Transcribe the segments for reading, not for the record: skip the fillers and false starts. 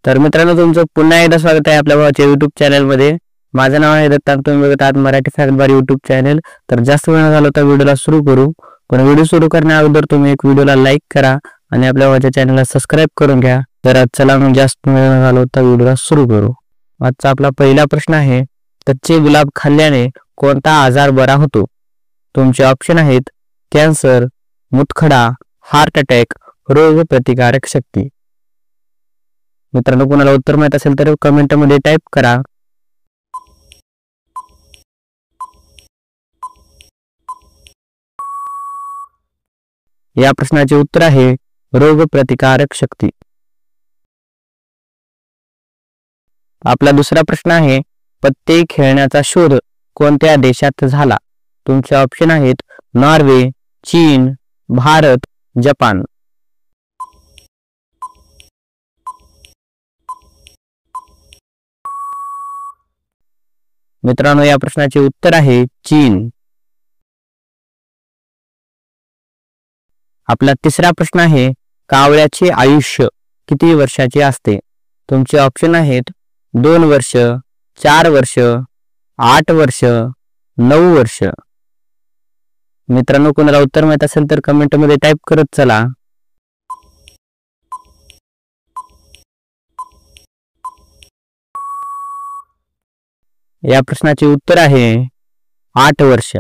तर मित्रांनो, तुमचं पुन्हा एकदा स्वागत आहे आपल्या भावाच्या YouTube चॅनलमध्ये. माझं नाव आहे दत्ता. तुम्ही बघत आहात मराठी फॅक्ट बार YouTube चॅनल. तर जास्त वेळ झाला तर व्हिडिओला सुरू करू. पण व्हिडिओ सुरू करण्याअगोदर तुम्ही एक व्हिडिओला लाईक करा आणि आपल्या भावाच्या चॅनलला सबस्क्राईब करून घ्या. तर चला मग जास्त वेळ झाला तर व्हिडिओला सुरू करू. आजचा आपला पहिला प्रश्न आहे, कच्चे गुलाब खाल्ल्याने कोणता आजार बरा होतो? तुमचे ऑप्शन आहेत कॅन्सर, मुतखडा, हार्ट अटॅक, रोग प्रतिकारक शक्ती. मित्रांनो, कोणाला उत्तर माहित असेल तर कमेंट मध्ये टाइप करा. या प्रश्नाचे उत्तर आहे रोग प्रतिकारक शक्ती. आपला दुसरा प्रश्न आहे, पत्ते खेळण्याचा शोध कोणत्या देशात झाला? तुमचे ऑप्शन आहेत नॉर्वे, चीन, भारत, जपान. मित्रांनो, या प्रश्नाचे उत्तर आहे चीन. आपला तिसरा प्रश्न आहे, कावळ्याचे आयुष्य किती वर्षाचे असते? तुमचे ऑप्शन आहेत 2 वर्ष, 4 वर्ष, 8 वर्ष, 9 वर्ष. मित्रांनो, कोणाला उत्तर माहित असेल तर कमेंट मध्ये टाइप करत चला. या प्रश्नाचे उत्तर आहे 8 वर्ष.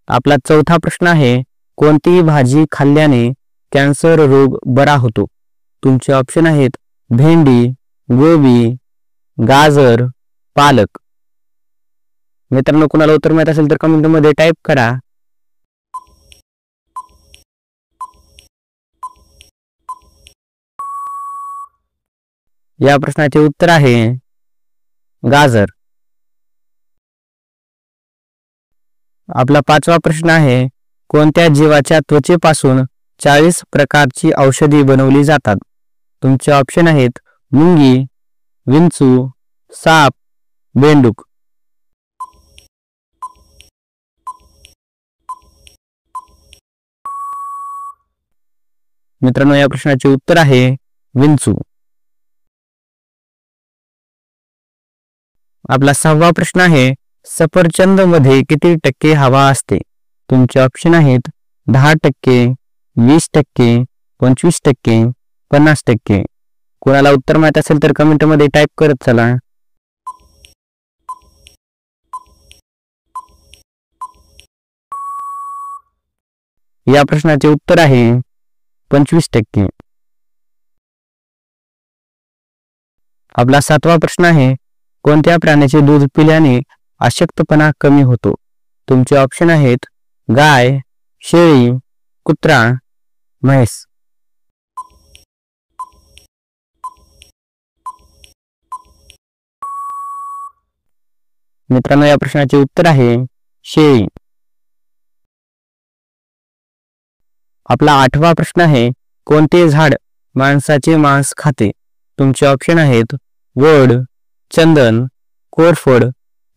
आपला चौथा प्रश्न आहे, कोणती भाजी खाल्ल्याने कॅन्सर रोग बरा होतो? तुमचे ऑप्शन आहेत भेंडी, गोबी, गाजर, पालक. मित्रांनो, कोणाला उत्तर माहित असेल तर कमेंट मध्ये टाइप करा. या प्रश्नाचे उत्तर आहे गाजर. आपला पाचवा प्रश्न आहे, कोणत्या जीवाच्या त्वचेपासून 40 प्रकारची औषधी बनवली जातात? तुमचे ऑप्शन आहेत मुंगी, विंचू, साप, बेंडूक. मित्रांनो, या प्रश्नाचे उत्तर आहे विंचू. आपला 6वा प्रश्न आहे, सफरचंद मध्ये किती टक्के हवा असते? तुमचे ऑप्शन आहेत 10%, 20%, 25%, 50%. कोणाला उत्तर माहित असेल तर कमेंट मध्ये टाइप करत चला. या प्रश्नाचे उत्तर आहे 25%. आपला 7वा प्रश्न आहे, कोणत्या प्राण्याचे दूध पिल्याने अशक्तपणा कमी होतो? तुमचे ऑप्शन आहेत गाय, शेळी, कुत्रा, म्हैस. मित्रांनो, या प्रश्नाचे उत्तर आहे शेळी. आपला 8वा प्रश्न आहे, कोणते झाड माणसाचे मांस खाते? तुमचे ऑप्शन आहेत वड, चंदन, कोरफड,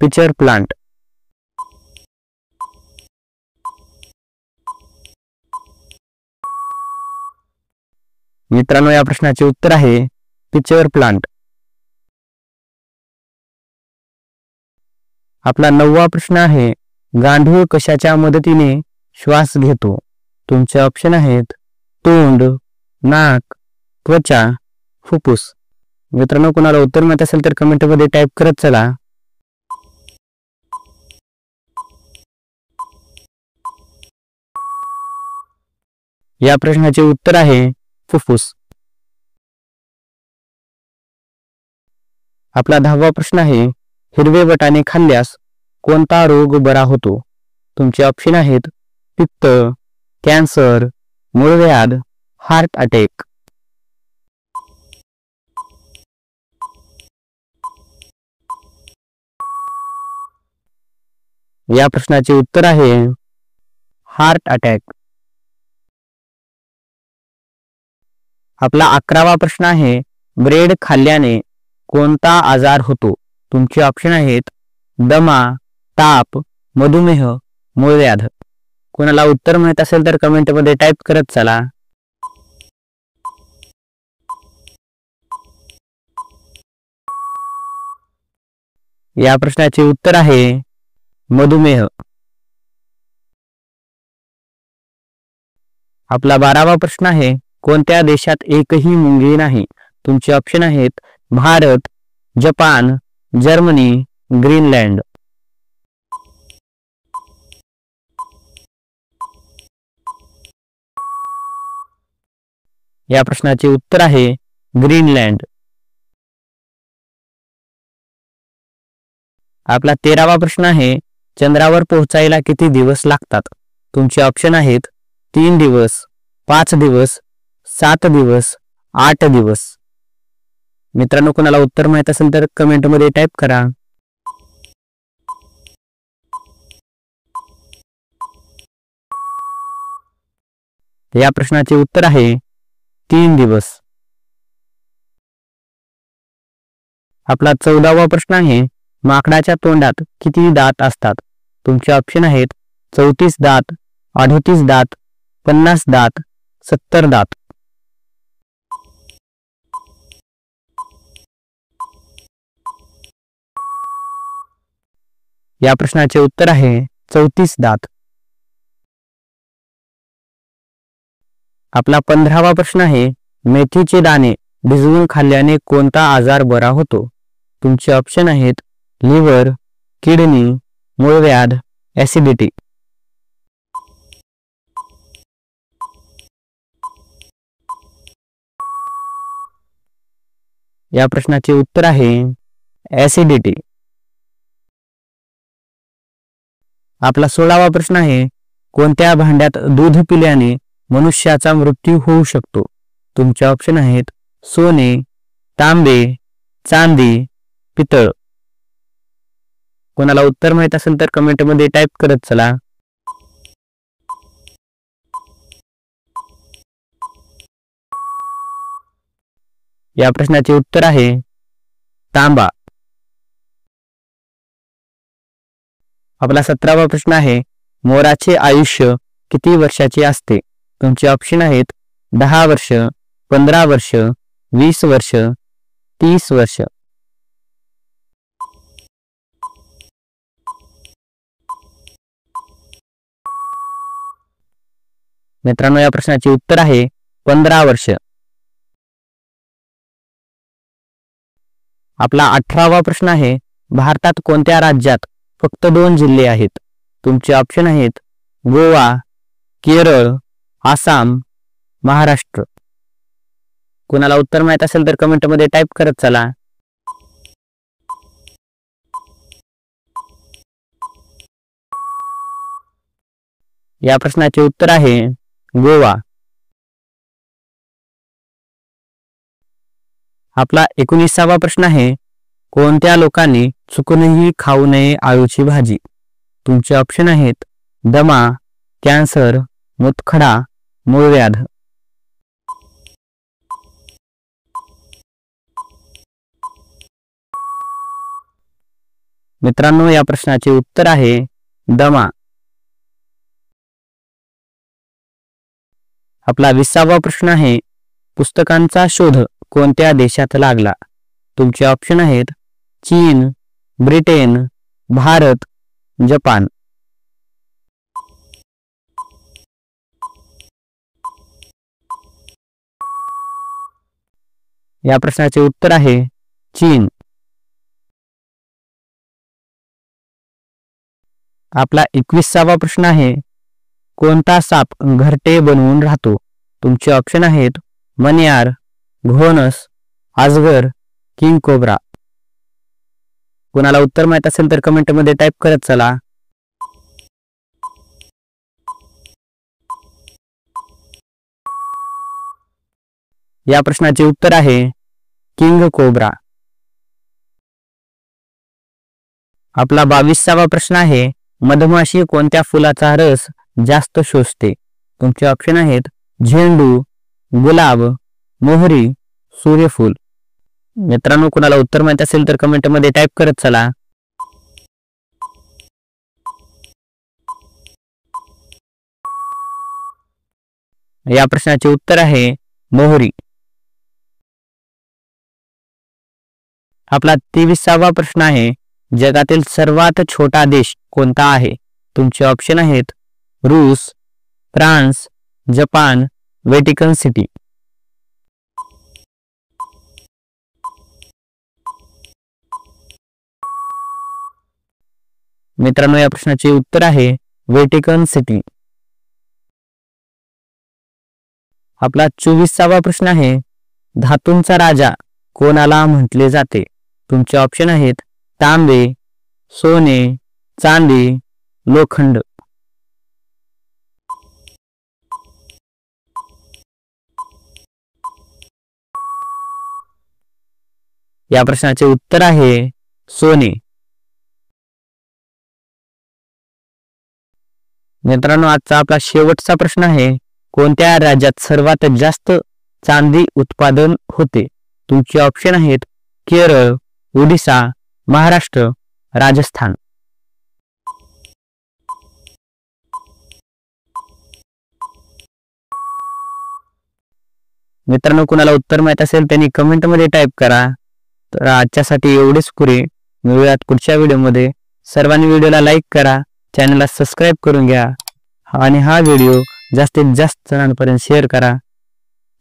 पिचर प्लांट. मित्रांनो, या प्रश्नाचे उत्तर आहे पिचर प्लांट. आपला 9वा प्रश्न आहे, गांडूळ कशाच्या मदतीने श्वास घेतो? तुमचे ऑप्शन आहेत तोंड, नाक, त्वचा, फुफ्फुस. मित्रांनो, कोणाला उत्तर माहित असेल तर कमेंट मध्ये टाइप करत चला. या प्रश्नाचे उत्तर आहे फुफ्फुस. आपला 10वा प्रश्न आहे, हिरवे वाटाणे खाल्ल्यास कोणता रोग बरा होतो? तुमचे ऑप्शन आहेत पित्त, कॅन्सर, मूळव्याध, हार्ट अटॅक. या प्रश्नाचे उत्तर आहे हार्ट अटॅक. आपला 11वा प्रश्न आहे, ब्रेड खाल्ल्याने कोणता आजार होतो? तुमचे ऑप्शन आहेत दमा, ताप, मधुमेह, मूळव्याध. कोणाला उत्तर माहित असेल तर कमेंट मध्ये टाइप करत चला. या प्रश्नाचे उत्तर आहे मधुमेह. आपला 12वा प्रश्न आहे, कोणत्या देशात एकही मुंगी नाही? तुमचे ऑप्शन आहेत भारत, जपान, जर्मनी, ग्रीनलँड. या प्रश्नाचे उत्तर आहे ग्रीनलँड. आपला 13वा प्रश्न आहे, चंद्रावर पोहोचायला किती दिवस लागतात? तुमचे ऑप्शन आहेत 3 दिवस, 5 दिवस, 7 दिवस, 8 दिवस. मित्रांनो, कोणाला उत्तर माहित असेल तर कमेंटमध्ये टाईप करा. या प्रश्नाचे उत्तर आहे 3 दिवस. आपला 14वा प्रश्न आहे, माकडाच्या तोंडात किती दात असतात? तुमचे ऑप्शन आहेत 34 दात, 38 दात, 50 दात, 70 दात. या प्रश्नाचे उत्तर आहे 34 दात. आपला 15वा प्रश्न आहे, मेथीचे दाणे भिजवून खाल्ल्याने कोणता आजार बरा होतो? तुमचे ऑप्शन आहेत लिव्हर, किडनी, मूळव्याध, ऍसिडिटी. या प्रश्नाचे उत्तर आहे ऍसिडिटी. आपला 16वा प्रश्न आहे, कोणत्या भांड्यात दूध पिल्याने मनुष्याचा मृत्यू होऊ शकतो? तुमचे ऑप्शन आहेत सोने, तांबे, चांदी, पितळ. कोणाला उत्तर माहित असेल तर कमेंटमध्ये टाईप करत चला. या प्रश्नाचे उत्तर आहे तांबा. आपला 17वा प्रश्न आहे, मोराचे आयुष्य किती वर्षाचे असते? तुमचे ऑप्शन आहेत 10 वर्ष, 15 वर्ष, 20 वर्ष, 30 वर्ष. मित्रांनो, या प्रश्नाचे उत्तर आहे 15 वर्ष. आपला 18वा प्रश्न आहे, भारतात कोणत्या राज्यात फक्त 2 जिल्हे आहेत? तुमचे ऑप्शन आहेत गोवा, केरळ, आसाम, महाराष्ट्र. कोणाला उत्तर माहित असेल तर कमेंटमध्ये टाईप करत चला. या प्रश्नाचे उत्तर आहे गोवा. आपला 19वा प्रश्न आहे, कोणत्या लोकांनी चुकूनही खाऊ नये आळूची भाजी? तुमचे ऑप्शन आहेत दमा, कॅन्सर, मूतखडा, मूळव्याध. मित्रांनो, या प्रश्नाचे उत्तर आहे दमा. आपला 20वा प्रश्न आहे, पुस्तकांचा शोध कोणत्या देशात लागला? तुमचे ऑप्शन आहेत चीन, ब्रिटन, भारत, जपान. या प्रश्नाचे उत्तर आहे चीन. आपला 21वा प्रश्न आहे, कोणता साप घरटे बनवून राहतो? तुमचे ऑप्शन आहेत मण्यार, घोणस, अजगर, किंग कोब्रा. कोणाला उत्तर माहित असेल तर कमेंटमध्ये टाईप करत चला. या प्रश्नाचे उत्तर आहे किंग कोब्रा. आपला 22वा प्रश्न आहे, मधमाशी कोणत्या फुलाचा रस जास्त शोषते? तुमचे ऑप्शन आहेत झेंडू, गुलाब, मोहरी, सूर्यफूल. मित्रांनो, कोणाला उत्तर माहित असेल तर कमेंटमध्ये टाईप करत चला. या प्रश्नाचे उत्तर आहे मोहरी. आपला 23वा प्रश्न आहे, जगातील सर्वात छोटा देश कोणता आहे? तुमचे ऑप्शन आहेत रूस, फ्रान्स, जपान, व्हॅटिकन सिटी. मित्रांनो, या प्रश्नाचे उत्तर आहे व्हॅटिकन सिटी. आपला 24वा प्रश्न आहे, धातूंचा राजा कोणाला म्हटले जाते? तुमचे ऑप्शन आहेत तांबे, सोने, चांदी, लोखंड. या प्रश्नाचे उत्तर आहे सोने. मित्रांनो, आजचा आपला शेवटचा प्रश्न आहे, कोणत्या राज्यात सर्वात जास्त चांदी उत्पादन होते? तुमचे ऑप्शन आहेत केरळ, ओडिशा, महाराष्ट्र, राजस्थान. मित्रांनो, कुणाला उत्तर माहित असेल त्यांनी कमेंटमध्ये टाईप करा. तर आजच्यासाठी एवढेच पुरे. मिळूयात पुढच्या व्हिडिओमध्ये. सर्वांनी व्हिडिओला लाईक करा, चॅनलला सबस्क्राईब करून घ्या आणि हा व्हिडिओ जास्तीत जास्त जणांपर्यंत शेअर करा.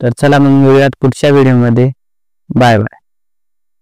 तर चला मग मिळूयात पुढच्या व्हिडिओमध्ये. Bye bye.